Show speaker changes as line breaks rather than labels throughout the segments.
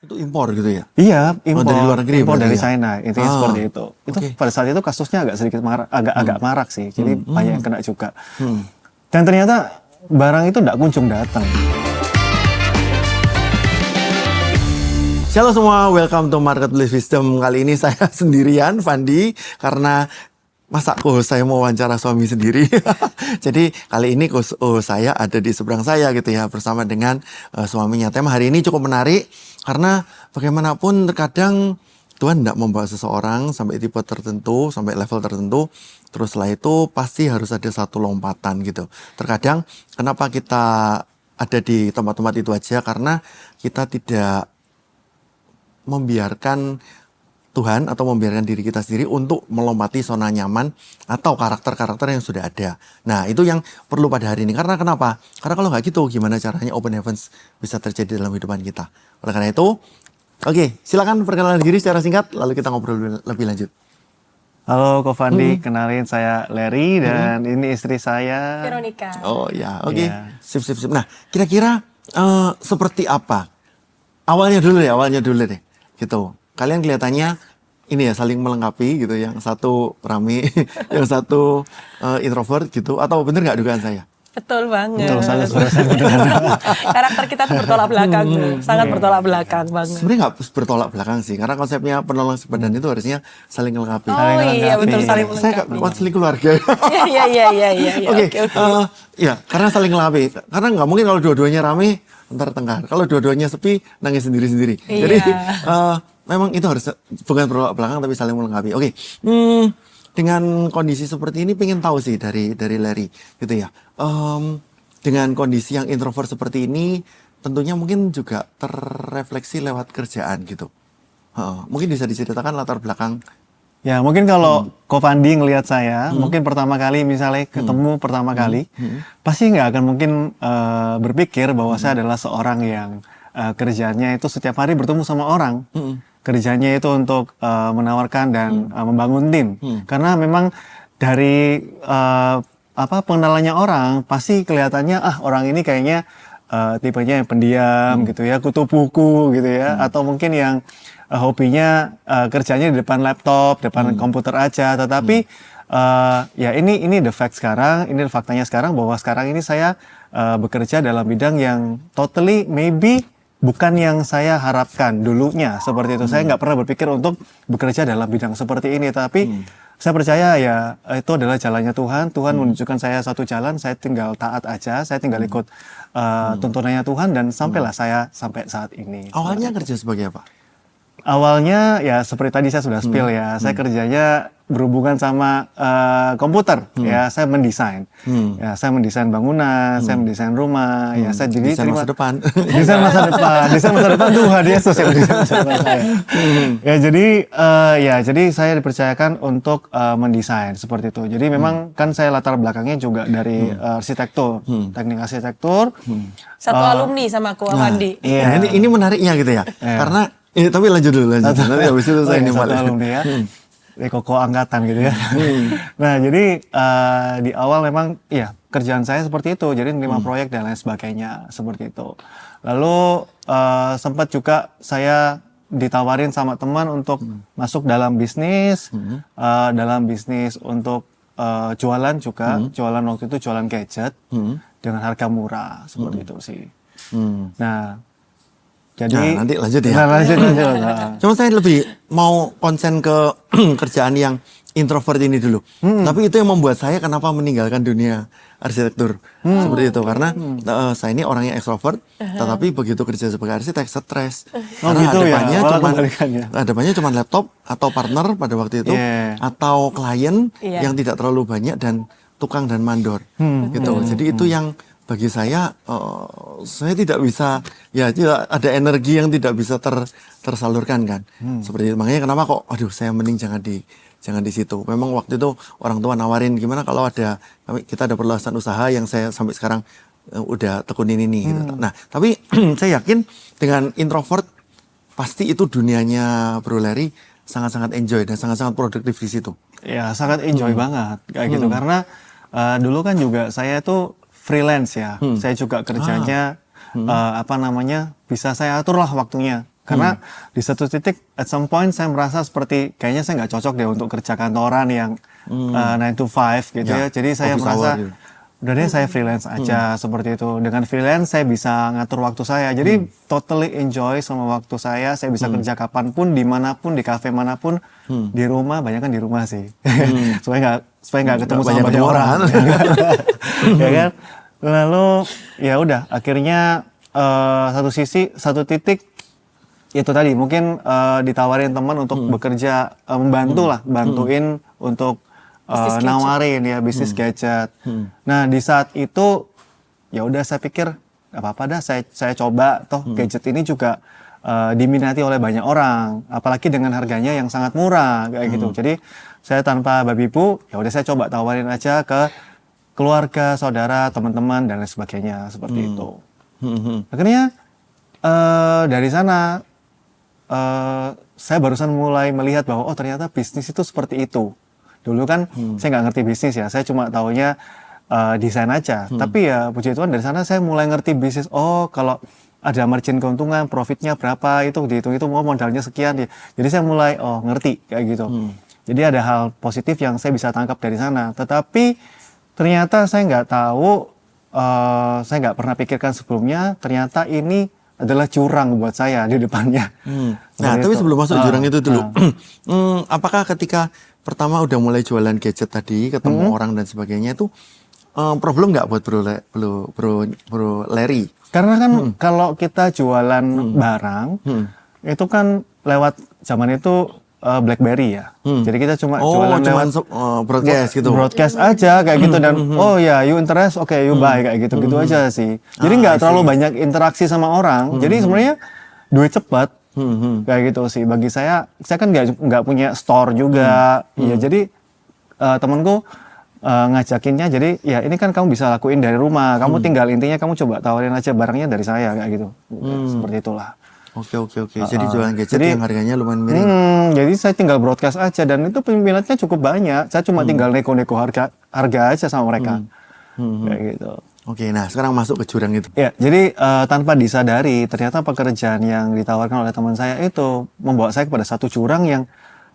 Itu impor gitu ya?
Iya, impor
dari luar negeri
impor
berarti
dari
ya?
China, intinya seperti itu. Itu
Oke.
pada saat itu kasusnya agak sedikit agak marak sih, jadi banyak yang kena juga.
Hmm.
Dan ternyata barang itu tidak kunjung datang.
Halo semua, welcome to Marketplace Wisdom. Kali ini saya sendirian, Fandi, karena masa saya mau wawancara suami sendiri. Jadi kali ini saya ada di seberang saya gitu ya, bersama dengan suaminya. Tema hari ini cukup menarik karena bagaimanapun terkadang Tuhan tidak membawa seseorang sampai tipe tertentu, sampai level tertentu. Terus setelah itu pasti harus ada satu lompatan gitu. Terkadang kenapa kita ada di tempat-tempat itu aja, karena kita tidak membiarkan Tuhan atau membiarkan diri kita sendiri untuk melompati zona nyaman atau karakter-karakter yang sudah ada. Nah, itu yang perlu pada hari ini. Karena kenapa? Karena kalau nggak gitu, gimana caranya open heavens bisa terjadi dalam kehidupan kita? Oleh karena itu, oke, silakan perkenalan diri secara singkat, lalu kita ngobrol lebih lanjut.
Halo Ko Fandi, kenalin saya Larry dan ini istri saya
Veronica.
Oh ya, oke.
Iya.
Sip. Nah, kira-kira seperti apa? Awalnya dulu deh. Gitu. Kalian kelihatannya ini ya saling melengkapi gitu, yang satu rame, yang satu introvert gitu, atau bener nggak dugaan saya?
Betul banget.
Betul, saya mendengar.
Karakter kita tuh bertolak belakang, sangat bertolak belakang banget.
Sebenarnya nggak bertolak belakang sih, karena konsepnya penolong sepadan itu harusnya saling melengkapi.
Oh
Saling
iya,
melengkapi.
betul, saling
Saya
melengkapi.
konseling keluarga.
Iya.
Oke,
Oke.
ya karena saling melengkapi. Karena nggak mungkin kalau dua-duanya rame ntar tengkar. Kalau dua-duanya sepi nangis sendiri-sendiri.
Iya.
Jadi memang itu harus bukan bertolak belakang tapi saling melengkapi. Oke, dengan kondisi seperti ini pengen tahu sih dari Larry gitu ya. Dengan kondisi yang introvert seperti ini, tentunya mungkin juga terrefleksi lewat kerjaan gitu. Mungkin bisa diceritakan latar belakang.
Ya mungkin kalau Ko Fandi ngelihat saya, mungkin pertama kali misalnya ketemu pertama kali, pasti nggak akan mungkin berpikir bahwa saya adalah seorang yang kerjanya itu setiap hari bertemu sama orang. Kerjanya itu untuk menawarkan dan membangun tim. Karena memang dari pengenalannya orang, pasti kelihatannya orang ini kayaknya tipenya yang pendiam gitu ya, kutu buku gitu ya, atau mungkin yang hobinya kerjanya di depan laptop, depan komputer aja. Tetapi ya ini the fact sekarang, ini faktanya sekarang bahwa sekarang ini saya bekerja dalam bidang yang totally maybe bukan yang saya harapkan dulunya seperti itu. Saya nggak pernah berpikir untuk bekerja dalam bidang seperti ini, tapi saya percaya ya itu adalah jalannya Tuhan. Tuhan menunjukkan saya satu jalan, saya tinggal taat aja, saya tinggal ikut tuntunannya Tuhan dan sampailah saya sampai saat ini.
Awalnya kerja sebagai apa?
Awalnya ya seperti tadi saya sudah spill ya, saya kerjanya berhubungan sama komputer ya, saya mendesain. Ya, saya mendesain bangunan, saya mendesain rumah, ya saya jadi
Desain masa depan.
desain masa depan Tuhan Yesus yang mendesain masa depan saya. Jadi saya dipercayakan untuk mendesain seperti itu. Jadi memang kan saya latar belakangnya juga dari arsitektur, teknik arsitektur.
Satu alumni sama aku, Fandi.
Nah, ini menariknya gitu ya. Karena tapi lanjut dulu. Nanti habis itu saya ini
satu alumni ya. Koko angkatan gitu ya. Nah, jadi di awal memang ya kerjaan saya seperti itu. Jadi menerima proyek dan lain sebagainya seperti itu. Lalu sempat juga saya ditawarin sama teman untuk masuk dalam bisnis, untuk jualan juga. Jualan waktu itu jualan gadget dengan harga murah seperti itu sih. Nah, jadi
nanti lanjut ya.
lanjut.
Cuma saya lebih mau konsen ke kerjaan yang introvert ini dulu. Tapi itu yang membuat saya kenapa meninggalkan dunia arsitektur seperti itu, karena saya ini orangnya ekstrovert, tetapi begitu kerja sebagai arsitek stres. Karena
gitu ya,
hadapannya cuma laptop atau partner pada waktu itu, atau klien yang tidak terlalu banyak dan tukang dan mandor gitu. Jadi itu yang bagi saya tidak bisa, ya ada energi yang tidak bisa tersalurkan kan. Seperti itu. Makanya kenapa kok, saya mending jangan di situ. Memang waktu itu orang tua nawarin gimana kalau kita ada perluasan usaha yang saya sampai sekarang udah tekunin ini. Gitu. Nah, tapi saya yakin dengan introvert pasti itu dunianya Bro Larry sangat-sangat enjoy dan sangat-sangat produktif di situ.
Ya, sangat enjoy banget kayak gitu, karena dulu kan juga saya tuh freelance ya. Saya juga kerjanya bisa saya atur lah waktunya. Karena di satu titik, at some point saya merasa seperti kayaknya saya nggak cocok deh untuk kerja kantoran yang 9 to 5 gitu ya. Jadi saya
office
merasa,
hour gitu.
udah deh saya freelance aja seperti itu. Dengan freelance saya bisa ngatur waktu saya. Jadi totally enjoy sama waktu saya. Saya bisa kerja kapanpun, dimanapun, di kafe manapun, di rumah, banyak kan di rumah sih. supaya nggak ketemu sama banyak orang. Ya kan? Lalu ya udah, akhirnya satu titik itu tadi mungkin ditawarin teman untuk bekerja, bantuin untuk nawarin ya bisnis gadget. Nah di saat itu ya udah saya pikir gak apa-apa dah, saya coba, toh gadget ini juga diminati oleh banyak orang, apalagi dengan harganya yang sangat murah kayak gitu. Jadi saya tanpa babi bu, ya udah saya coba tawarin aja ke keluarga, saudara, teman-teman dan lain sebagainya seperti itu. Akhirnya dari sana saya barusan mulai melihat bahwa oh ternyata bisnis itu seperti itu. Dulu kan saya nggak ngerti bisnis ya, saya cuma taunya desain aja. Tapi ya puji Tuhan dari sana saya mulai ngerti bisnis. Oh kalau ada margin keuntungan, profitnya berapa, itu dihitung-hitung, oh modalnya sekian. Jadi saya mulai ngerti kayak gitu. Jadi ada hal positif yang saya bisa tangkap dari sana. Tetapi ternyata saya nggak tahu, saya nggak pernah pikirkan sebelumnya, ternyata ini adalah jurang buat saya di depannya.
Nah, tapi sebelum masuk jurang itu dulu, apakah ketika pertama udah mulai jualan gadget tadi, ketemu orang dan sebagainya itu problem nggak buat bro Larry?
Karena kan kalau kita jualan barang, itu kan lewat zaman itu BlackBerry ya. Jadi kita cuma jualan lewat
broadcast gitu.
Broadcast aja kayak gitu dan oh ya you interest, oke you buy kayak gitu aja sih. Jadi nggak terlalu banyak interaksi sama orang. Jadi sebenarnya duit cepat kayak gitu sih. Bagi saya kan nggak punya store juga. Ya jadi temanku ngajakinnya, jadi ya ini kan kamu bisa lakuin dari rumah. Kamu tinggal intinya kamu coba tawarin aja barangnya dari saya kayak gitu. Seperti itulah.
Oke. Jadi jualan gadget yang harganya lumayan miring.
Jadi saya tinggal broadcast aja dan itu peminatnya cukup banyak. Saya cuma tinggal nego-nego harga aja sama mereka. Kayak gitu.
Oke, nah sekarang masuk ke jurang itu.
Ya, jadi tanpa disadari ternyata pekerjaan yang ditawarkan oleh teman saya itu membawa saya kepada satu jurang yang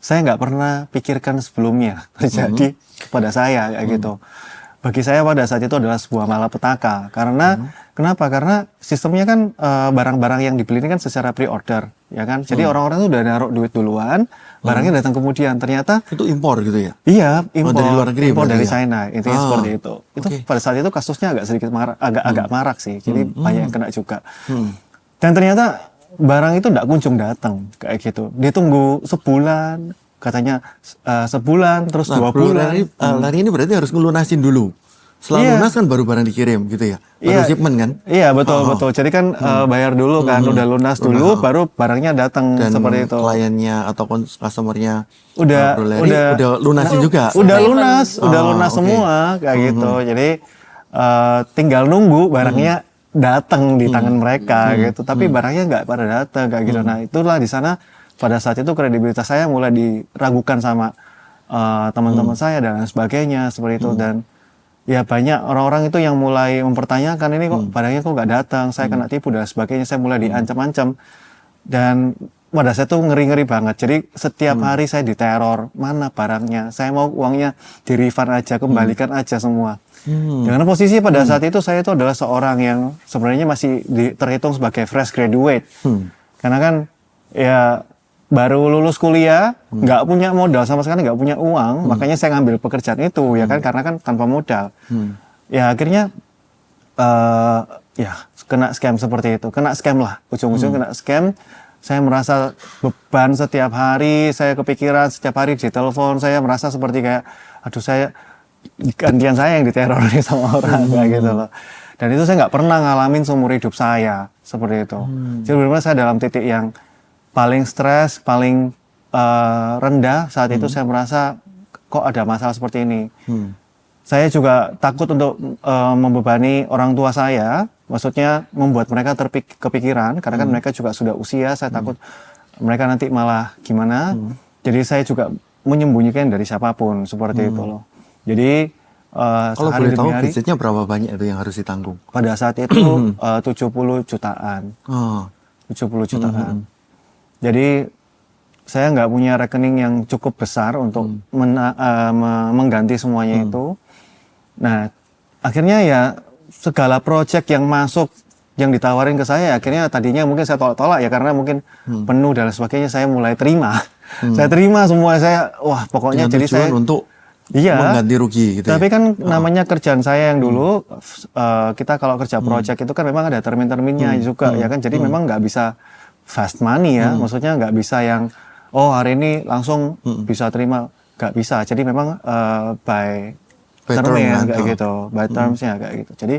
saya nggak pernah pikirkan sebelumnya terjadi kepada saya kayak gitu. Bagi saya pada saat itu adalah sebuah malapetaka. Karena kenapa? Karena sistemnya kan barang-barang yang dibeli ini kan secara pre-order, ya kan? Jadi orang-orang itu udah naruh duit duluan, barangnya datang kemudian. Ternyata
itu impor gitu ya?
Iya, impor
dari luar negeri,
impor dari
ya?
China. Intinya seperti itu. Itu pada saat itu kasusnya agak sedikit agak marak sih. Jadi banyak yang kena juga. Dan ternyata barang itu tidak kunjung datang kayak gitu. Ditunggu sebulan, katanya sebulan, terus 2 bulan.
Lari ini berarti harus ngelunasin dulu. Setelah lunas kan baru barang dikirim gitu ya? Baru shipment kan?
Iya, betul. Jadi kan bayar dulu kan, udah lunas dulu, baru barangnya datang seperti itu.
Kliennya atau customernya
udah
lunasin juga?
Udah lunas semua kayak gitu. Jadi tinggal nunggu barangnya datang di tangan mereka gitu. Tapi barangnya nggak pada datang kayak gitu. Nah itulah di sana pada saat itu kredibilitas saya mulai diragukan sama teman-teman saya dan lain sebagainya seperti itu. Dan ya banyak orang-orang itu yang mulai mempertanyakan ini kok barangnya kok nggak datang, saya kena tipu dan sebagainya. Saya mulai diancam-ancam dan pada saat itu ngeri-ngeri banget. Jadi setiap hari saya diteror, mana barangnya, saya mau uangnya di refund aja, kembalikan aja semua. Dengan posisi pada saat itu saya itu adalah seorang yang sebenarnya masih terhitung sebagai fresh graduate. Karena kan ya baru lulus kuliah, nggak punya modal sama sekali, nggak punya uang, makanya saya ngambil pekerjaan itu ya kan, karena kan tanpa modal. Ya akhirnya ya kena scam seperti itu, kena scam lah, ujung-ujung kena scam. Saya merasa beban setiap hari, saya kepikiran setiap hari di telepon, saya merasa seperti kayak, aduh saya gantian saya yang diteror nih sama orang kayak gitu loh. Dan itu saya nggak pernah ngalamin seumur hidup saya seperti itu. Jadi benar-benar saya dalam titik yang paling stres, paling rendah saat itu. Saya merasa kok ada masalah seperti ini. Saya juga takut untuk membebani orang tua saya, maksudnya membuat mereka kepikiran, karena kan mereka juga sudah usia. Saya takut mereka nanti malah gimana. Jadi saya juga menyembunyikan dari siapapun seperti itu loh. Jadi
kalau boleh tahu budgetnya berapa banyak itu yang harus ditanggung?
Pada saat itu 70 jutaan. 70 jutaan. Jadi saya nggak punya rekening yang cukup besar untuk mengganti semuanya itu. Nah, akhirnya ya segala project yang masuk, yang ditawarin ke saya, akhirnya tadinya mungkin saya tolak-tolak ya karena mungkin penuh dan sebagainya, saya mulai terima. Saya terima semua, saya wah pokoknya
dengan
jadi saya
untuk
iya,
mengganti rugi gitu.
tapi kan namanya kerjaan saya yang dulu, kita kalau kerja project itu kan memang ada termin-terminnya juga ya kan, jadi memang nggak bisa fast money ya, maksudnya nggak bisa yang hari ini langsung bisa terima, nggak bisa. Jadi memang by term-nya kayak gitu, by terms-nya kayak gitu. Jadi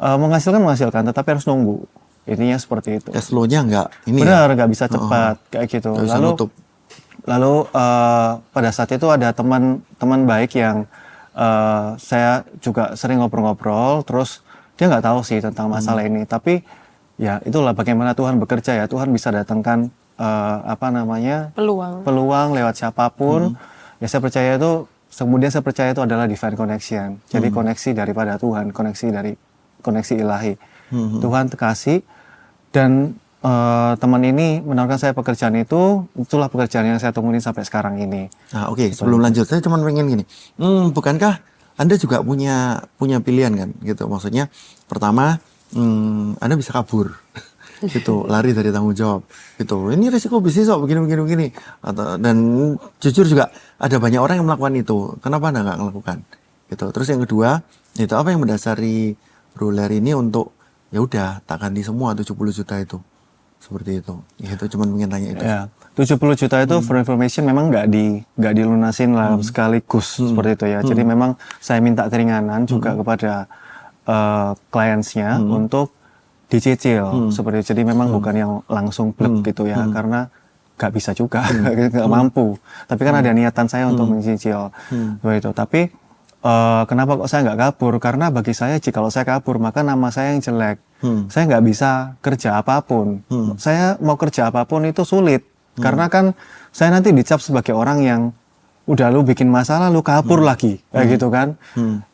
menghasilkan, tetapi harus nunggu. Intinya seperti itu.
Cash flow-nya nggak ini
benar,
ya?
nggak bisa cepat kayak gitu.
Nggak bisa nutup.
Lalu pada saat itu ada teman baik yang saya juga sering ngobrol-ngobrol, terus dia nggak tahu sih tentang masalah ini, tapi ya itulah bagaimana Tuhan bekerja ya. Tuhan bisa datangkan peluang lewat siapapun. Ya saya percaya itu, kemudian saya percaya itu adalah divine connection. Jadi koneksi daripada Tuhan, koneksi ilahi. Tuhan kasih, dan teman ini menawarkan saya pekerjaan itu, itulah pekerjaan yang saya tungguin sampai sekarang ini.
Nah, oke. Sebelum lanjut, saya cuma pengen gini. Bukankah Anda juga punya pilihan kan, gitu? Maksudnya, pertama, Anda bisa kabur, gitu, lari dari tanggung jawab, gitu. Ini risiko bisnis kok, begini. Dan jujur juga ada banyak orang yang melakukan itu. Kenapa Anda nggak melakukan? Gitu. Terus yang kedua, itu apa yang mendasari Bro Larry ini untuk ya udah tak ganti semua 70 juta itu. Seperti itu. Ya, itu cuma pengen tanya itu.
Ya, 70 juta itu for information memang nggak dilunasin lah sekaligus seperti itu ya. Jadi memang saya minta keringanan juga kepada kliennya untuk dicicil seperti itu. Jadi memang bukan yang langsung blek gitu ya, karena nggak bisa juga, nggak mampu. Tapi kan ada niatan saya untuk mencicil seperti itu. Tapi kenapa kok saya nggak kabur? Karena bagi saya jikalau saya kabur maka nama saya yang jelek. Saya nggak bisa kerja apapun. Saya mau kerja apapun itu sulit. Karena kan saya nanti dicap sebagai orang yang udah lu bikin masalah, lu kabur lagi, kayak gitu kan.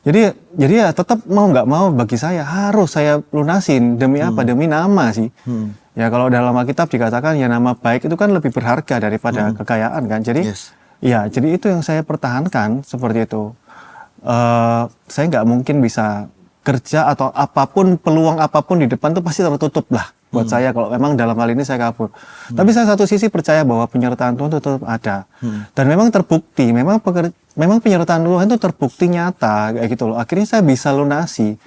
Jadi ya tetap mau nggak mau bagi saya harus saya lunasin. Demi apa? Demi nama sih. Ya kalau dalam Alkitab dikatakan ya nama baik itu kan lebih berharga daripada kekayaan kan. Jadi ya jadi itu yang saya pertahankan seperti itu. Saya nggak mungkin bisa kerja atau apapun, peluang apapun di depan tuh pasti tertutup lah buat saya kalau memang dalam hal ini saya kabur. Tapi saya satu sisi percaya bahwa penyertaan Tuhan itu tetap ada. Dan memang terbukti, memang penyertaan Tuhan itu terbukti nyata kayak gitu loh. Akhirnya saya bisa lunasi.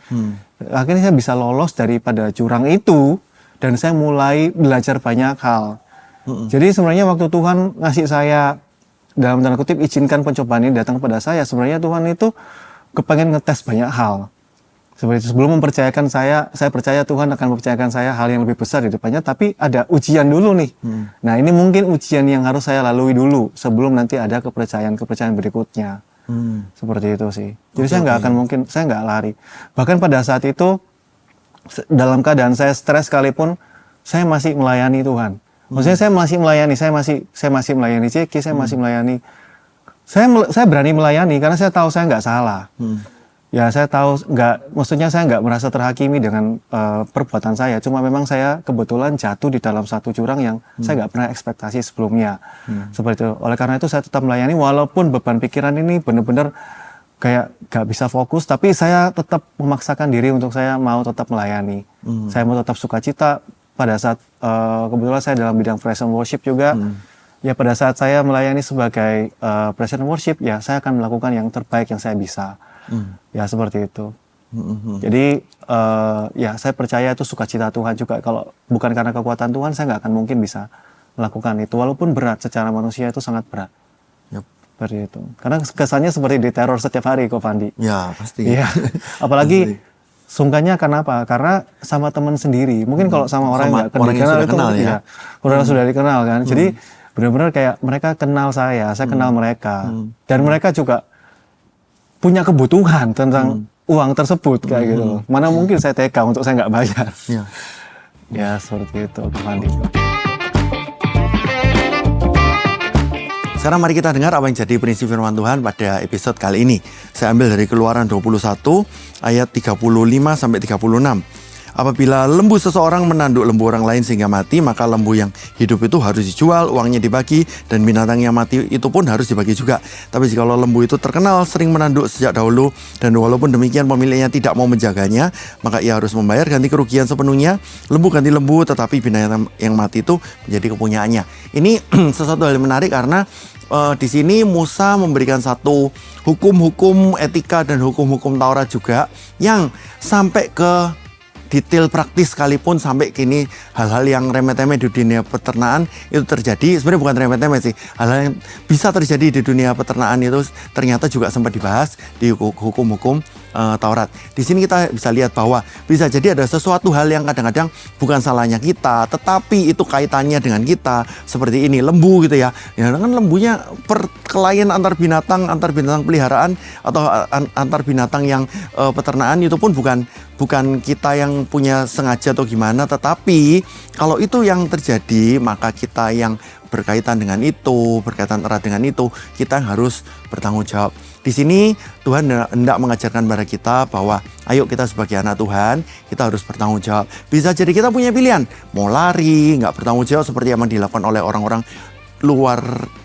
Akhirnya saya bisa lolos daripada jurang itu, dan saya mulai belajar banyak hal. Jadi sebenarnya waktu Tuhan ngasih saya, dalam tanda kutip, izinkan pencobaan ini datang kepada saya, sebenarnya Tuhan itu kepengen ngetes banyak hal. Seperti itu. Sebelum mempercayakan saya percaya Tuhan akan mempercayakan saya hal yang lebih besar di depannya, tapi ada ujian dulu nih. Nah ini mungkin ujian yang harus saya lalui dulu sebelum nanti ada kepercayaan berikutnya. Seperti itu sih. Jadi saya nggak akan mungkin, saya nggak lari. Bahkan pada saat itu, dalam keadaan saya stres sekalipun, saya masih melayani Tuhan. Maksudnya saya masih melayani Ceki, saya masih melayani. Saya berani melayani karena saya tahu saya nggak salah. Ya saya tahu maksudnya saya nggak merasa terhakimi dengan perbuatan saya. Cuma memang saya kebetulan jatuh di dalam satu jurang yang saya nggak pernah ekspektasi sebelumnya. Seperti itu. Oleh karena itu saya tetap melayani walaupun beban pikiran ini benar-benar kayak nggak bisa fokus. Tapi saya tetap memaksakan diri untuk saya mau tetap melayani. Saya mau tetap sukacita pada saat kebetulan saya dalam bidang praise and worship juga. Ya pada saat saya melayani sebagai praise and worship, ya saya akan melakukan yang terbaik yang saya bisa. Ya seperti itu. Jadi ya saya percaya itu sukacita Tuhan juga. Kalau bukan karena kekuatan Tuhan, saya nggak akan mungkin bisa melakukan itu. Walaupun berat secara manusia, itu sangat berat. Seperti itu. Karena kesannya seperti diteror setiap hari kok, Fandi.
Ya pasti.
Iya. Apalagi sungkannya kenapa? Karena sama teman sendiri. Mungkin kalau sama orang yang nggak dikenal itu ya. Orang sudah dikenal kan. Jadi benar-benar kayak mereka kenal saya kenal mereka. Dan mereka juga punya kebutuhan tentang uang tersebut kayak gitu loh. Mana mungkin saya tega untuk saya nggak bayar. Ya seperti itu, Fandi.
Sekarang mari kita dengar apa yang jadi prinsip firman Tuhan pada episode kali ini. Saya ambil dari Keluaran 21 ayat 35 sampai 36. Apabila lembu seseorang menanduk lembu orang lain sehingga mati, maka lembu yang hidup itu harus dijual, uangnya dibagi, dan binatang yang mati itu pun harus dibagi juga. Tapi jika lembu itu terkenal sering menanduk sejak dahulu, dan walaupun demikian pemiliknya tidak mau menjaganya, maka ia harus membayar ganti kerugian sepenuhnya. Lembu ganti lembu, tetapi binatang yang mati itu menjadi kepunyaannya. Ini sesuatu hal yang menarik karena di sini Musa memberikan satu hukum-hukum etika dan hukum-hukum Taurat juga yang sampai ke detail praktis, sekalipun sampai kini hal-hal yang remeh-temeh di dunia peternakan itu terjadi. Sebenarnya bukan remeh-temeh sih, hal-hal yang bisa terjadi di dunia peternakan itu ternyata juga sempat dibahas di hukum-hukum Taurat. Di sini kita bisa lihat bahwa bisa jadi ada sesuatu hal yang kadang-kadang bukan salahnya kita, tetapi itu kaitannya dengan kita. Seperti ini, lembu gitu ya. Ya kan lembunya perkelahian antar binatang peliharaan atau antar binatang yang peternakan itu pun bukan kita yang punya sengaja atau gimana, tetapi kalau itu yang terjadi, maka kita yang berkaitan dengan itu, berkaitan erat dengan itu, kita harus bertanggung jawab. Di sini Tuhan hendak mengajarkan kepada kita bahwa ayo kita sebagai anak Tuhan, kita harus bertanggung jawab. Bisa jadi kita punya pilihan, mau lari, nggak bertanggung jawab seperti yang dilakukan oleh orang-orang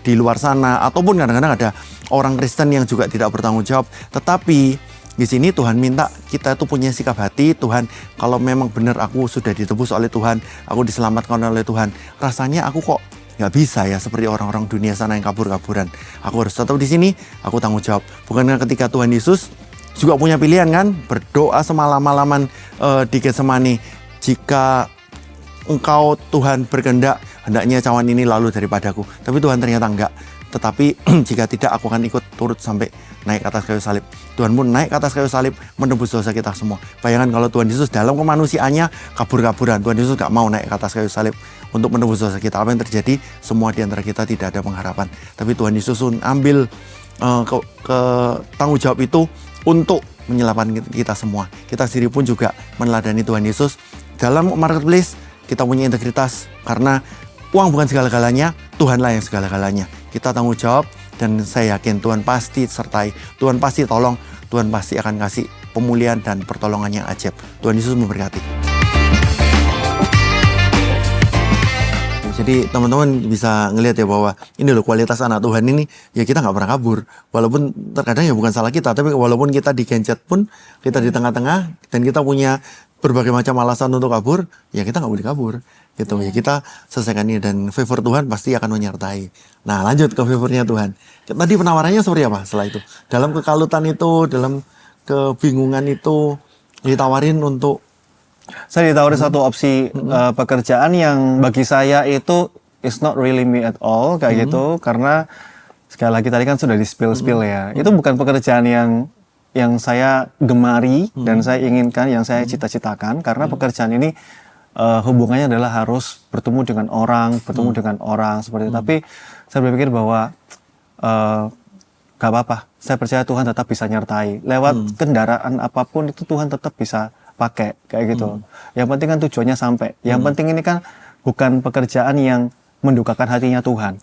di luar sana, ataupun kadang-kadang ada orang Kristen yang juga tidak bertanggung jawab. Tetapi di sini Tuhan minta kita itu punya sikap hati, Tuhan, kalau memang benar aku sudah ditebus oleh Tuhan, aku diselamatkan oleh Tuhan, rasanya aku kok nggak bisa ya seperti orang-orang dunia sana yang kabur-kaburan. Aku harus tetap di sini, aku tanggung jawab. Bukankah ketika Tuhan Yesus juga punya pilihan kan, berdoa semalam-malaman di Getsemani, jika engkau Tuhan berkehendak, hendaknya cawan ini lalu daripadaku. Tapi Tuhan ternyata enggak. Tetapi jika tidak, aku akan ikut turut sampai naik ke atas kayu salib. Tuhan pun naik ke atas kayu salib menebus dosa kita semua. Bayangkan kalau Tuhan Yesus dalam kemanusiaannya kabur-kaburan. Tuhan Yesus gak mau naik ke atas kayu salib untuk menebus dosa kita. Apa yang terjadi? Semua di antara kita tidak ada pengharapan. Tapi Tuhan Yesus pun ambil ke tanggung jawab itu untuk menyelamatkan kita semua. Kita sendiri pun juga meneladani Tuhan Yesus. Dalam marketplace kita punya integritas karena uang bukan segala-galanya, Tuhanlah yang segala-galanya. Kita tanggung jawab dan saya yakin Tuhan pasti sertai, Tuhan pasti tolong, Tuhan pasti akan kasih pemulihan dan pertolongan yang ajaib. Tuhan Yesus memberkati. Jadi teman-teman bisa ngelihat ya bahwa ini loh kualitas anak Tuhan ini, ya kita nggak pernah kabur. Walaupun terkadang ya bukan salah kita, tapi walaupun kita digencet pun, kita di tengah-tengah dan kita punya berbagai macam alasan untuk kabur, ya kita nggak boleh kabur. Gitu ya, kita selesaikan ini dan favor Tuhan pasti akan menyertai. Nah lanjut ke favornya Tuhan. Tadi penawarannya seperti apa setelah itu? Dalam kekalutan itu, dalam kebingungan itu, ditawarin untuk
saya ditawarin satu opsi pekerjaan yang bagi saya itu is not really me at all kayak gitu, karena sekali lagi tadi kan sudah di spill ya. Itu bukan pekerjaan yang saya gemari dan saya inginkan, yang saya cita-citakan, karena pekerjaan ini hubungannya adalah harus bertemu dengan orang seperti itu. Tapi saya berpikir bahwa gak apa-apa, saya percaya Tuhan tetap bisa nyertai lewat kendaraan apapun, itu Tuhan tetap bisa pakai kayak gitu. Yang penting kan tujuannya sampai. Yang penting ini kan bukan pekerjaan yang mendukakan hatinya Tuhan.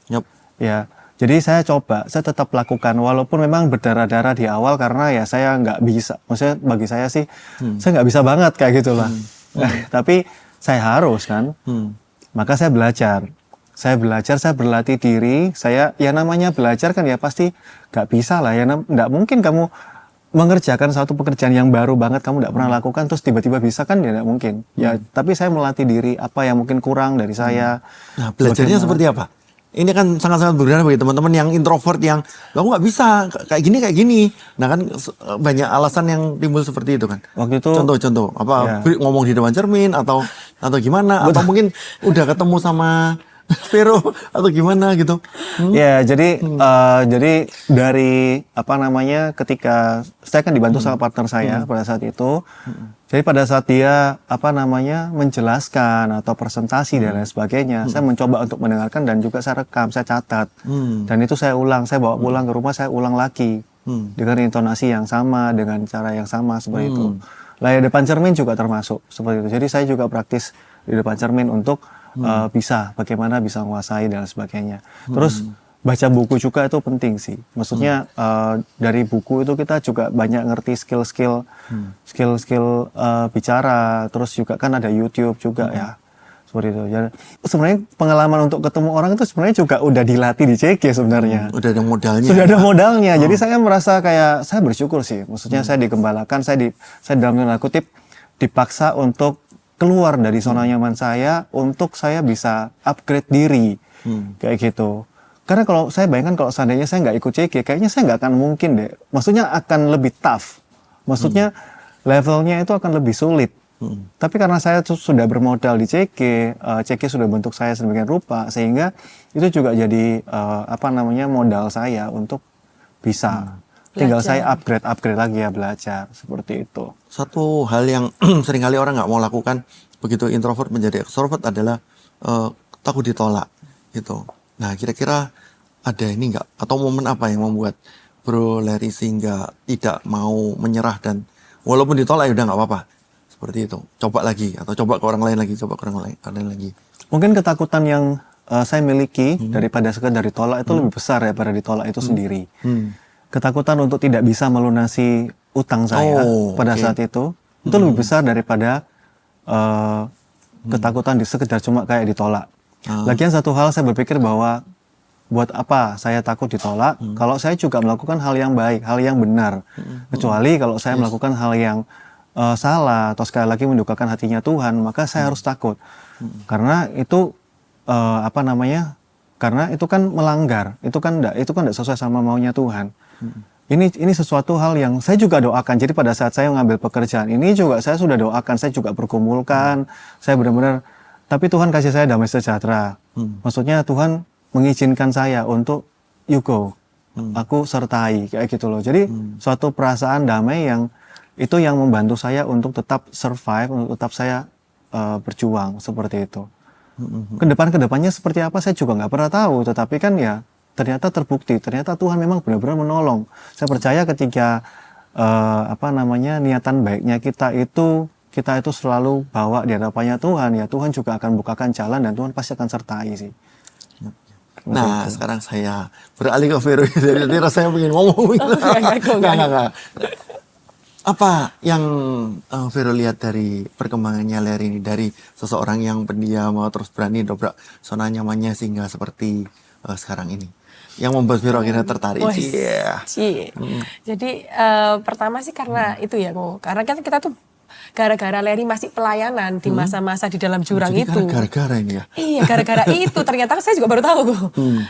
Ya, jadi saya tetap lakukan walaupun memang berdarah-darah di awal, karena ya saya nggak bisa. Maksudnya bagi saya sih, saya nggak bisa banget kayak gitulah. Tapi saya harus kan. Maka saya belajar, saya berlatih diri. Saya ya namanya belajar kan ya pasti nggak bisa lah ya. Nggak mungkin kamu mengerjakan satu pekerjaan yang baru banget, kamu tidak pernah lakukan terus tiba-tiba bisa, kan ya tidak mungkin. Ya, tapi saya melatih diri apa yang mungkin kurang dari saya.
Nah, belajarnya seperti apa? Ini kan sangat-sangat berguna bagi teman-teman yang introvert, yang aku nggak bisa kayak gini. Nah kan banyak alasan yang timbul seperti itu kan.
Waktu itu
contoh apa ngomong di depan cermin atau gimana? Betul. Atau mungkin udah ketemu sama Vero atau gimana gitu.
Ya, jadi dari ketika saya kan dibantu sama partner saya pada saat itu. Jadi pada saat dia menjelaskan atau presentasi dan lain sebagainya, saya mencoba untuk mendengarkan dan juga saya rekam, saya catat. Dan itu saya ulang, saya bawa pulang ke rumah, saya ulang lagi dengan intonasi yang sama, dengan cara yang sama seperti itu. Layar depan cermin juga termasuk seperti itu. Jadi saya juga praktis di depan cermin untuk bagaimana bisa menguasai dan sebagainya. Terus baca buku juga itu penting sih. Maksudnya dari buku itu kita juga banyak ngerti skill-skill bicara. Terus juga kan ada YouTube juga ya. Seperti itu. Ya, sebenarnya pengalaman untuk ketemu orang itu sebenarnya juga udah dilatih di CG sebenarnya.
Udah ada modalnya.
Sudah ada modalnya. Jadi saya merasa kayak saya bersyukur sih. Maksudnya saya digembalakan, saya dalam tanda kutip dipaksa untuk keluar dari zona nyaman saya untuk saya bisa upgrade diri. Kayak gitu. Karena kalau saya bayangkan kalau seandainya saya nggak ikut CG, kayaknya saya nggak akan mungkin deh. Maksudnya akan lebih tough. Maksudnya levelnya itu akan lebih sulit. Tapi karena saya sudah bermodal di CG, CG sudah bentuk saya sedemikian rupa, sehingga itu juga jadi modal saya untuk bisa. Tinggal saya upgrade lagi ya, belajar seperti itu.
Satu hal yang seringkali orang nggak mau lakukan begitu introvert menjadi extrovert adalah takut ditolak gitu. Nah, kira-kira ada ini nggak? Atau momen apa yang membuat Bro Larry sehingga tidak mau menyerah dan walaupun ditolak ya udah nggak apa-apa? Seperti itu. Coba lagi atau coba ke orang lain lagi, coba ke orang lain lagi.
Mungkin ketakutan yang saya miliki daripada sekedar ditolak itu lebih besar daripada ditolak itu sendiri. Ketakutan untuk tidak bisa melunasi utang saya pada saat itu lebih besar daripada ketakutan sekedar cuma kayak ditolak. Lagian satu hal saya berpikir bahwa buat apa saya takut ditolak kalau saya juga melakukan hal yang baik, hal yang benar. Kecuali kalau saya melakukan hal yang salah atau sekali lagi mendukakan hatinya Tuhan, maka saya harus takut. Karena itu karena itu kan melanggar, itu kan enggak sesuai sama maunya Tuhan. Ini sesuatu hal yang saya juga doakan. Jadi pada saat saya mengambil pekerjaan ini juga saya sudah doakan, saya juga bergumulkan, saya benar-benar. Tapi Tuhan kasih saya damai sejahtera. Maksudnya Tuhan mengizinkan saya untuk you go, aku sertai kayak gitu loh. Jadi suatu perasaan damai yang itu yang membantu saya untuk tetap survive, untuk tetap saya berjuang seperti itu. Kedepannya seperti apa saya juga nggak pernah tahu. Tetapi kan ya ternyata terbukti, ternyata Tuhan memang benar-benar menolong. Saya percaya ketika niatan baiknya kita itu selalu bawa di hadapannya Tuhan, ya Tuhan juga akan bukakan jalan dan Tuhan pasti akan sertai sih.
Nah, sekarang saya beralih ke Vero. Jadi rasanya pengen ngomong. Enggak. Apa yang Vero lihat dari perkembangannya Larry ini, dari seseorang yang pendiam mau terus berani dobrak zona nyamannya sehingga seperti sekarang ini, yang membuat Vero akhirnya tertarik?
Jadi pertama sih karena itu ya, karena kan kita tuh gara-gara Larry masih pelayanan di masa-masa di dalam jurang
jadi
itu.
Gara-gara ini ya?
Iya, gara-gara itu. Ternyata saya juga baru tahu.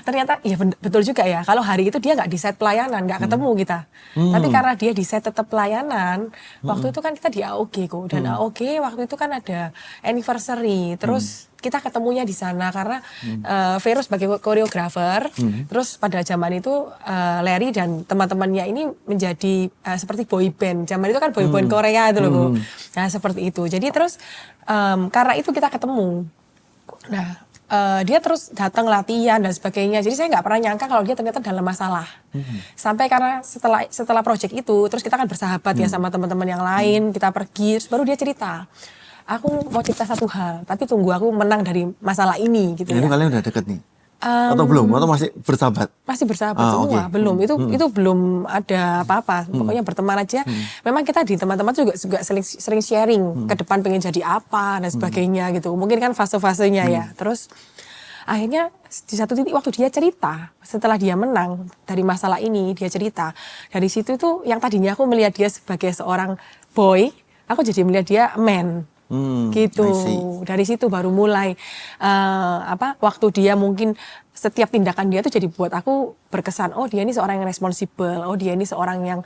Ternyata, iya betul juga ya. Kalau hari itu dia nggak di set pelayanan, nggak ketemu kita. Tapi karena dia di set tetap pelayanan, waktu itu kan kita di AOG kok. Dan AOG waktu itu kan ada anniversary. Terus kita ketemunya di sana karena Vero sebagai koreografer. Terus pada zaman itu Larry dan teman-temannya ini menjadi seperti boy band. Zaman itu kan boy band Korea itu loh, Bu. Nah, seperti itu. Jadi terus karena itu kita ketemu. Nah, dia terus datang latihan dan sebagainya. Jadi saya nggak pernah nyangka kalau dia ternyata dalam masalah. Sampai karena setelah project itu, terus kita kan bersahabat ya sama teman-teman yang lain. Kita pergi, terus baru dia cerita. Aku mau cerita satu hal, tapi tunggu aku menang dari masalah ini gitu ya.
Itu kalian udah deket nih? Atau belum? Atau masih bersahabat?
Masih bersahabat semua, belum. Itu belum ada apa-apa. Pokoknya berteman aja. Memang kita di teman-teman juga sering sharing ke depan pengen jadi apa dan sebagainya gitu. Mungkin kan fase-fasenya ya. Terus akhirnya di satu titik waktu dia cerita, setelah dia menang dari masalah ini, dia cerita. Dari situ tuh yang tadinya aku melihat dia sebagai seorang boy, aku jadi melihat dia man. Gitu. Dari situ baru mulai waktu dia mungkin setiap tindakan dia tuh jadi buat aku berkesan, oh dia ini seorang yang responsibel, oh dia ini seorang yang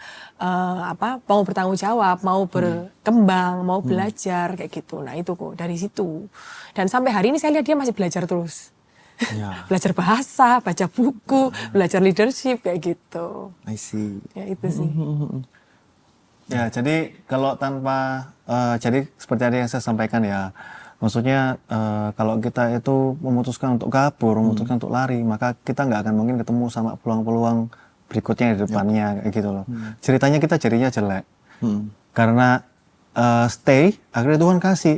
mau bertanggung jawab, mau berkembang, mau belajar kayak gitu. Nah itu kok dari situ. Dan sampai hari ini saya lihat dia masih belajar terus. Ya. Belajar bahasa, baca buku, belajar leadership kayak gitu.
I see.
Ya itu sih.
Ya, jadi kalau tanpa, jadi seperti tadi yang saya sampaikan ya, maksudnya kalau kita itu memutuskan untuk kabur, memutuskan untuk lari, maka kita nggak akan mungkin ketemu sama peluang-peluang berikutnya di depannya, kayak gitu loh. Ceritanya kita jadinya jelek, karena akhirnya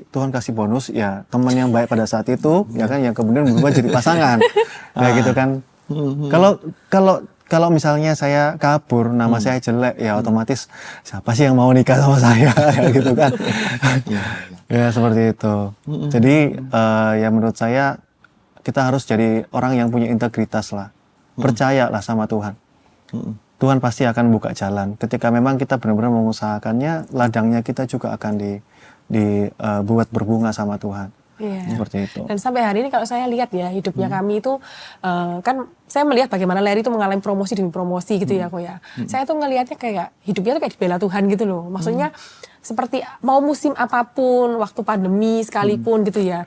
Tuhan kasih bonus, ya teman yang baik pada saat itu, ya kan, yang kemudian berubah jadi pasangan, kayak gitu kan. Kalau kalau kalau misalnya saya kabur, nama saya jelek, ya otomatis siapa sih yang mau nikah sama saya, ya gitu kan? Ya seperti itu. Jadi ya menurut saya kita harus jadi orang yang punya integritas lah, percayalah sama Tuhan. Tuhan pasti akan buka jalan. Ketika memang kita benar-benar mengusahakannya, ladangnya kita juga akan dibuat berbunga sama Tuhan.
Iya.
Seperti itu.
Dan sampai hari ini kalau saya lihat ya hidupnya kami itu kan saya melihat bagaimana Larry itu mengalami promosi demi promosi gitu ya kok ya. Saya tuh ngelihatnya kayak hidupnya tuh kayak dibela Tuhan gitu loh. Maksudnya seperti mau musim apapun, waktu pandemi sekalipun gitu ya.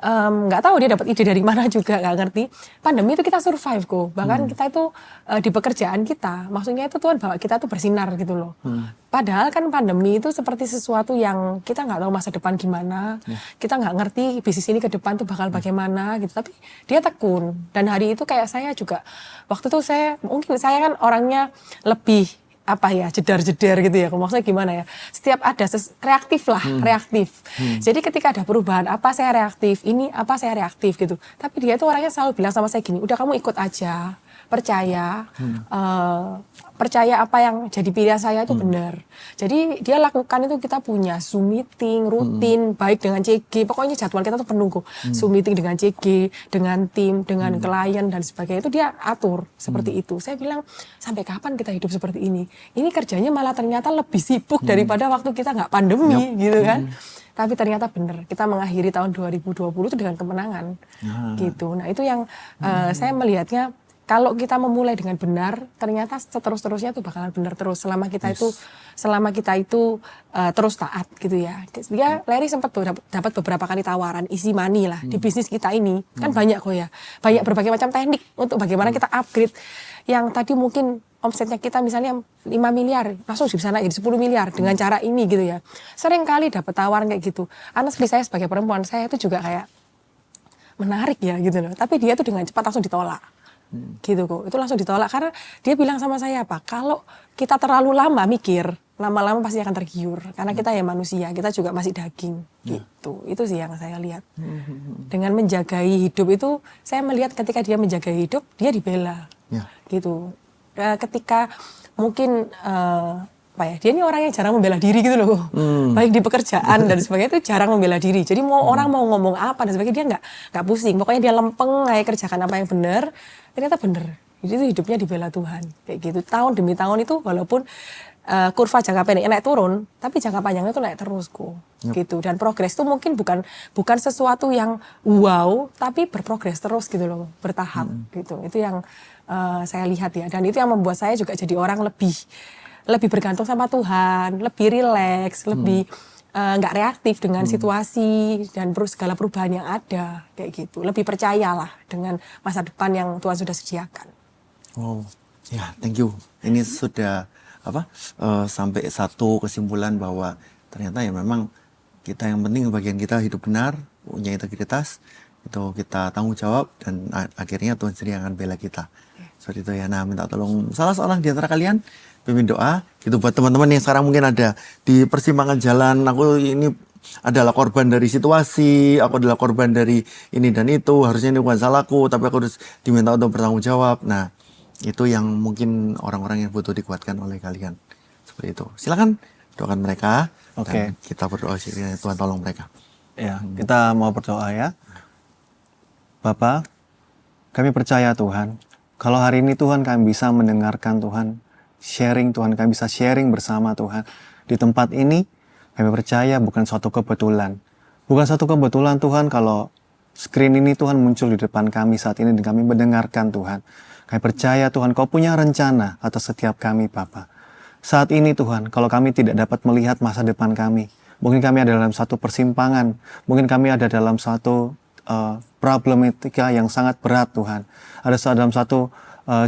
Nggak tahu dia dapat ide dari mana juga, nggak ngerti. Pandemi itu kita survive kok. Bahkan kita itu di pekerjaan kita, maksudnya itu Tuhan bawa kita tuh bersinar gitu loh. Padahal kan pandemi itu seperti sesuatu yang kita nggak tahu masa depan gimana. Kita nggak ngerti bisnis ini ke depan tuh bakal bagaimana gitu. Tapi dia tekun. Dan hari itu kayak saya juga, waktu itu mungkin saya kan orangnya lebih jedar-jedar gitu ya. Maksudnya gimana ya? Setiap ada reaktif lah, reaktif. Jadi ketika ada perubahan apa saya reaktif, ini apa saya reaktif gitu. Tapi dia tuh orangnya selalu bilang sama saya gini, udah kamu ikut aja, percaya, percaya apa yang jadi pilihan saya itu benar. Jadi dia lakukan itu, kita punya Zoom meeting rutin, baik dengan CG, pokoknya jadwal kita tuh penuh kok. Zoom meeting dengan CG, dengan tim, dengan klien dan sebagainya, itu dia atur seperti itu. Saya bilang, sampai kapan kita hidup seperti ini? Ini kerjanya malah ternyata lebih sibuk daripada waktu kita nggak pandemi gitu kan. Tapi ternyata benar, kita mengakhiri tahun 2020 itu dengan kemenangan gitu. Nah itu yang saya melihatnya, kalau kita memulai dengan benar, ternyata seterusnya itu bakalan benar terus selama kita itu terus taat gitu ya. Dia Larry sempat dapat beberapa kali tawaran isi money lah di bisnis kita ini. Kan banyak kok ya. Banyak berbagai macam teknik untuk bagaimana kita upgrade. Yang tadi mungkin omsetnya kita misalnya 5 miliar, langsung bisa naik jadi 10 miliar dengan cara ini gitu ya. Sering kali dapat tawaran kayak gitu. Honestly saya sebagai perempuan, saya itu juga kayak menarik ya gitu loh. Tapi dia tuh dengan cepat langsung ditolak. Gitu kok, itu langsung ditolak karena dia bilang sama saya kalau kita terlalu lama mikir, lama-lama pasti akan tergiur karena kita ya manusia, kita juga masih daging gitu. Itu sih yang saya lihat. Dengan menjagai hidup itu, saya melihat ketika dia menjaga hidup, dia dibela gitu. Ketika mungkin dia ini orang yang jarang membela diri gitu loh, baik di pekerjaan dan sebagainya itu jarang membela diri. Jadi orang mau ngomong apa dan sebagainya dia nggak pusing. Pokoknya dia lempeng kayak kerjakan apa yang benar. Ternyata benar. Jadi itu hidupnya dibela Tuhan kayak gitu. Tahun demi tahun itu walaupun kurva jangka pendeknya naik turun, tapi jangka panjangnya itu naik terus kok. Gitu. Dan progres itu mungkin bukan sesuatu yang wow, tapi berprogres terus gitu loh, bertahap gitu. Itu yang saya lihat ya. Dan itu yang membuat saya juga jadi orang lebih bergantung sama Tuhan, lebih rileks, lebih nggak reaktif dengan situasi dan segala perubahan yang ada kayak gitu. Lebih percayalah dengan masa depan yang Tuhan sudah sediakan.
Oh, ya, thank you. Ini sudah sampai satu kesimpulan bahwa ternyata ya memang kita yang penting bagian kita hidup benar, punya integritas, itu kita tanggung jawab dan akhirnya Tuhan sendiri akan bela kita. Seperti itu ya. Nah, minta tolong salah seorang di antara kalian pimpin doa gitu buat teman-teman yang sekarang mungkin ada di persimpangan jalan. Aku ini adalah korban dari situasi, aku adalah korban dari ini dan itu, harusnya ini bukan salahku, tapi aku harus diminta untuk bertanggung jawab. Nah, itu yang mungkin orang-orang yang butuh dikuatkan oleh kalian. Seperti itu. Silakan doakan mereka. Dan kita berdoa kiranya Tuhan tolong mereka.
Ya, kita mau berdoa ya. Bapak, kami percaya Tuhan, kalau hari ini Tuhan kami bisa mendengarkan Tuhan, sharing Tuhan, kami bisa sharing bersama Tuhan. Di tempat ini, kami percaya bukan suatu kebetulan. Bukan suatu kebetulan Tuhan kalau screen ini Tuhan muncul di depan kami saat ini dan kami mendengarkan Tuhan. Kami percaya Tuhan, Kau punya rencana atas setiap kami Bapa. Saat ini Tuhan, kalau kami tidak dapat melihat masa depan kami, mungkin kami ada dalam satu persimpangan, mungkin kami ada dalam satu problematika yang sangat berat Tuhan. Ada dalam satu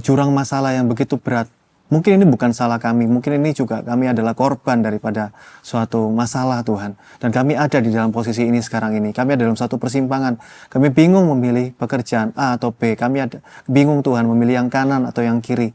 jurang masalah yang begitu berat. Mungkin ini bukan salah kami, mungkin ini juga kami adalah korban daripada suatu masalah Tuhan. Dan kami ada di dalam posisi ini sekarang ini. Kami ada dalam satu persimpangan. Kami bingung memilih pekerjaan A atau B. Kami bingung Tuhan memilih yang kanan atau yang kiri.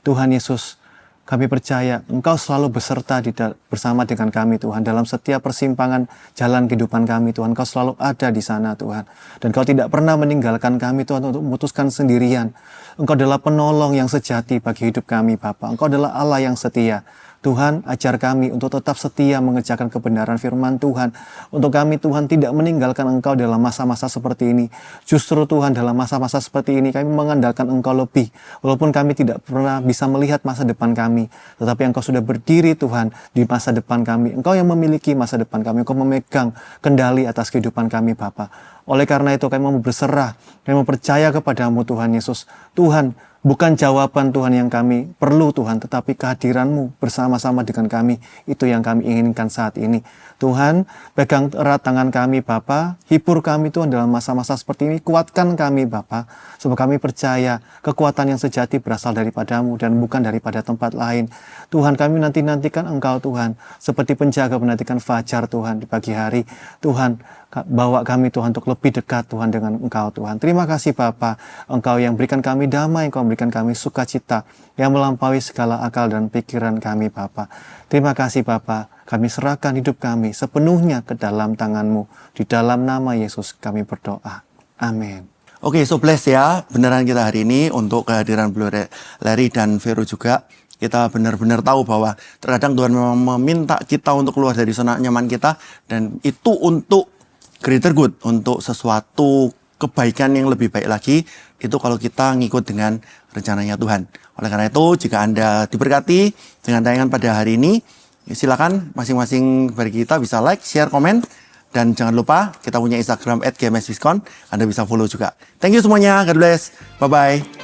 Tuhan Yesus, kami percaya Engkau selalu beserta bersama dengan kami Tuhan. Dalam setiap persimpangan jalan kehidupan kami Tuhan. Engkau selalu ada di sana Tuhan. Dan Kau tidak pernah meninggalkan kami Tuhan untuk memutuskan sendirian. Engkau adalah penolong yang sejati bagi hidup kami Bapa. Engkau adalah Allah yang setia. Tuhan, ajar kami untuk tetap setia mengerjakan kebenaran firman Tuhan. Untuk kami Tuhan tidak meninggalkan Engkau dalam masa-masa seperti ini. Justru Tuhan dalam masa-masa seperti ini kami mengandalkan Engkau lebih. Walaupun kami tidak pernah bisa melihat masa depan kami. Tetapi Engkau sudah berdiri Tuhan di masa depan kami. Engkau yang memiliki masa depan kami. Engkau memegang kendali atas kehidupan kami Bapa. Oleh karena itu kami mau berserah. Kami mau percaya kepadamu Tuhan Yesus. Tuhan, bukan jawaban Tuhan yang kami perlu Tuhan, tetapi kehadiran-Mu bersama-sama dengan kami. Itu yang kami inginkan saat ini. Tuhan, pegang erat tangan kami Bapa, hibur kami Tuhan dalam masa-masa seperti ini. Kuatkan kami Bapa, sebab kami percaya kekuatan yang sejati berasal daripada-Mu dan bukan daripada tempat lain. Tuhan, kami nantikan Engkau Tuhan, seperti penjaga menantikan fajar Tuhan di pagi hari. Tuhan, bawa kami Tuhan untuk lebih dekat Tuhan dengan Engkau Tuhan. Terima kasih Bapa, Engkau yang berikan kami damai, Engkau berikan kami sukacita yang melampaui segala akal dan pikiran kami Bapa. Terima kasih Bapa, kami serahkan hidup kami sepenuhnya ke dalam tangan-Mu. Di dalam nama Yesus kami berdoa. Amin.
Oke, so bless ya. Beneran kita hari ini untuk kehadiran Beliau Larry dan Vero juga. Kita benar-benar tahu bahwa terkadang Tuhan memang meminta kita untuk keluar dari zona nyaman kita. Dan itu untuk greater good, untuk sesuatu kebaikan yang lebih baik lagi. Itu kalau kita ngikut dengan rencananya Tuhan. Oleh karena itu, jika Anda diberkati dengan tayangan pada hari ini, silakan masing-masing dari kita bisa like, share, komen. Dan jangan lupa kita punya Instagram @gmsviskon. Anda bisa follow juga. Thank you semuanya. God bless. Bye-bye.